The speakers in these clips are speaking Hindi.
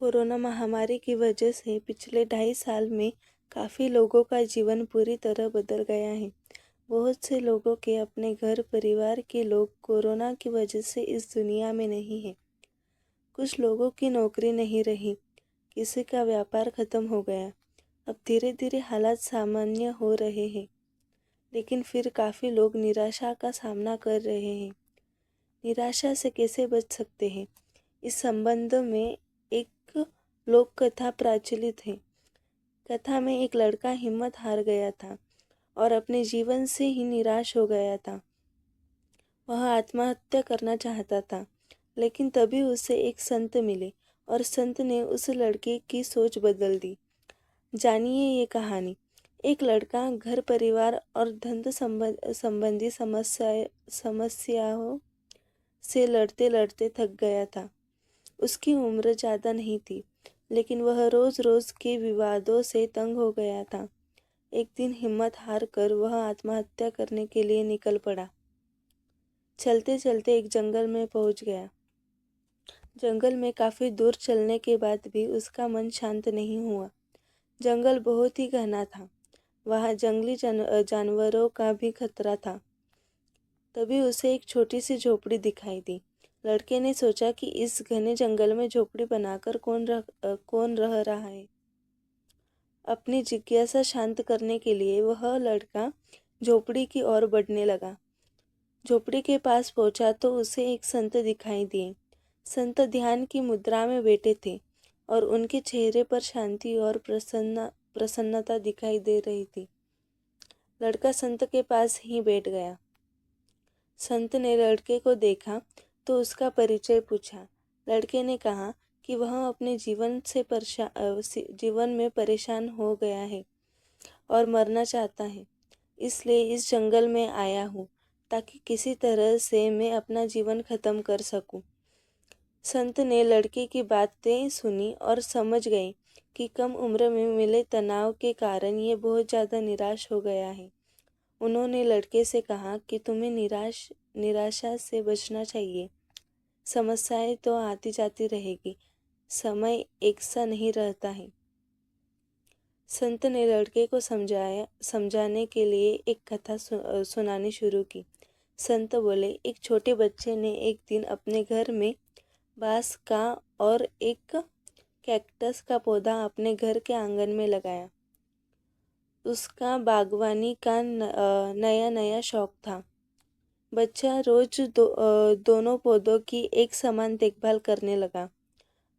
कोरोना महामारी की वजह से पिछले 2.5 साल में काफ़ी लोगों का जीवन पूरी तरह बदल गया है। बहुत से लोगों के अपने घर परिवार के लोग कोरोना की वजह से इस दुनिया में नहीं हैं। कुछ लोगों की नौकरी नहीं रही, किसी का व्यापार खत्म हो गया। अब धीरे धीरे हालात सामान्य हो रहे हैं, लेकिन फिर काफ़ी लोग निराशा का सामना कर रहे हैं। निराशा से कैसे बच सकते हैं, इस संबंध में एक लोक कथा प्रचलित है। कथा में एक लड़का हिम्मत हार गया था और अपने जीवन से ही निराश हो गया था। वह आत्महत्या करना चाहता था, लेकिन तभी उसे एक संत मिले और संत ने उस लड़के की सोच बदल दी। जानिए ये कहानी। एक लड़का घर परिवार और धन संबंधी समस्याओं से लड़ते लड़ते थक गया था। उसकी उम्र ज़्यादा नहीं थी, लेकिन वह रोज़ रोज़ के विवादों से तंग हो गया था। एक दिन हिम्मत हार कर वह आत्महत्या करने के लिए निकल पड़ा। चलते चलते एक जंगल में पहुंच गया। जंगल में काफ़ी दूर चलने के बाद भी उसका मन शांत नहीं हुआ। जंगल बहुत ही घना था, वहाँ जंगली जानवरों का भी खतरा था। तभी उसे एक छोटी सी झोपड़ी दिखाई दी। लड़के ने सोचा कि इस घने जंगल में झोपड़ी बनाकर कौन रह रहा है। अपनी जिज्ञासा शांत करने के लिए वह लड़का झोपड़ी की ओर बढ़ने लगा। झोपड़ी के पास पहुंचा तो उसे एक संत दिखाई दिए। संत ध्यान की मुद्रा में बैठे थे और उनके चेहरे पर शांति और प्रसन्नता दिखाई दे रही थी। लड़का संत के पास ही बैठ गया। संत ने लड़के को देखा तो उसका परिचय पूछा। लड़के ने कहा कि वह अपने जीवन में परेशान हो गया है और मरना चाहता है, इसलिए इस जंगल में आया हूँ ताकि किसी तरह से मैं अपना जीवन खत्म कर सकूं। संत ने लड़के की बातें सुनी और समझ गए कि कम उम्र में मिले तनाव के कारण ये बहुत ज़्यादा निराश हो गया है। उन्होंने लड़के से कहा कि तुम्हें निराशा से बचना चाहिए। समस्याएं तो आती जाती रहेगी, समय एक सा नहीं रहता है। संत ने लड़के को समझाने के लिए एक कथा सुनानी शुरू की। संत बोले, एक छोटे बच्चे ने एक दिन अपने घर में बांस का और एक कैक्टस का पौधा अपने घर के आंगन में लगाया। उसका बागवानी का नया नया शौक था। बच्चा रोज दोनों पौधों की एक समान देखभाल करने लगा।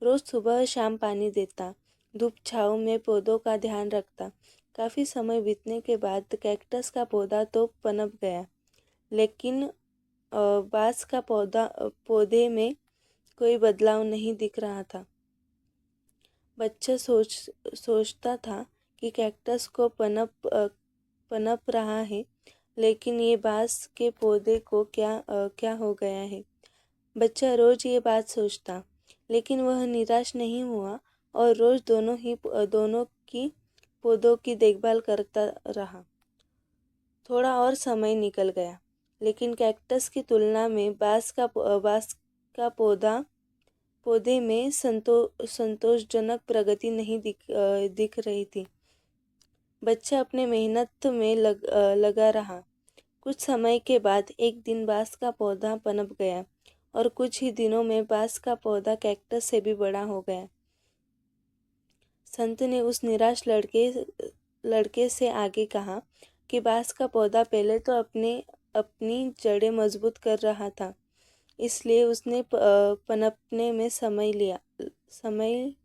रोज सुबह शाम पानी देता, धूप छाँव में पौधों का ध्यान रखता। काफ़ी समय बीतने के बाद कैक्टस का पौधा तो पनप गया, लेकिन बांस का पौधे में कोई बदलाव नहीं दिख रहा था। बच्चा सोचता था कि कैक्टस को पनप रहा है, लेकिन ये बांस के पौधे को क्या हो गया है। बच्चा रोज ये बात सोचता, लेकिन वह निराश नहीं हुआ और रोज दोनों की पौधों की देखभाल करता रहा। थोड़ा और समय निकल गया, लेकिन कैक्टस की तुलना में बांस का पौधे में संतोषजनक प्रगति नहीं दिख रही थी। बच्चा अपने मेहनत में लगा रहा। कुछ समय के बाद एक दिन बांस का पौधा पनप गया और कुछ ही दिनों में बांस का पौधा कैक्टस से भी बड़ा हो गया। संत ने उस निराश लड़के से आगे कहा कि बांस का पौधा पहले तो अपनी जड़ें मजबूत कर रहा था, इसलिए उसने पनपने में समय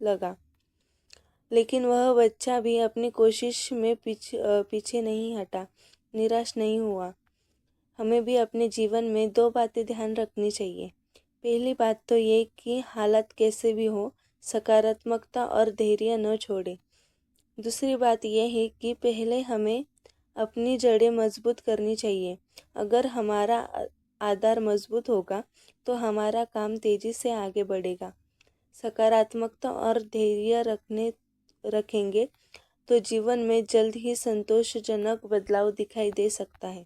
लगा। लेकिन वह बच्चा भी अपनी कोशिश में पीछे नहीं हटा, निराश नहीं हुआ। हमें भी अपने जीवन में 2 बातें ध्यान रखनी चाहिए। पहली बात तो ये कि हालात कैसे भी हो, सकारात्मकता और धैर्य न छोड़ें। दूसरी बात यह है कि पहले हमें अपनी जड़ें मजबूत करनी चाहिए। अगर हमारा आधार मजबूत होगा तो हमारा काम तेजी से आगे बढ़ेगा। सकारात्मकता और धैर्य रखेंगे तो जीवन में जल्द ही संतोषजनक बदलाव दिखाई दे सकता है।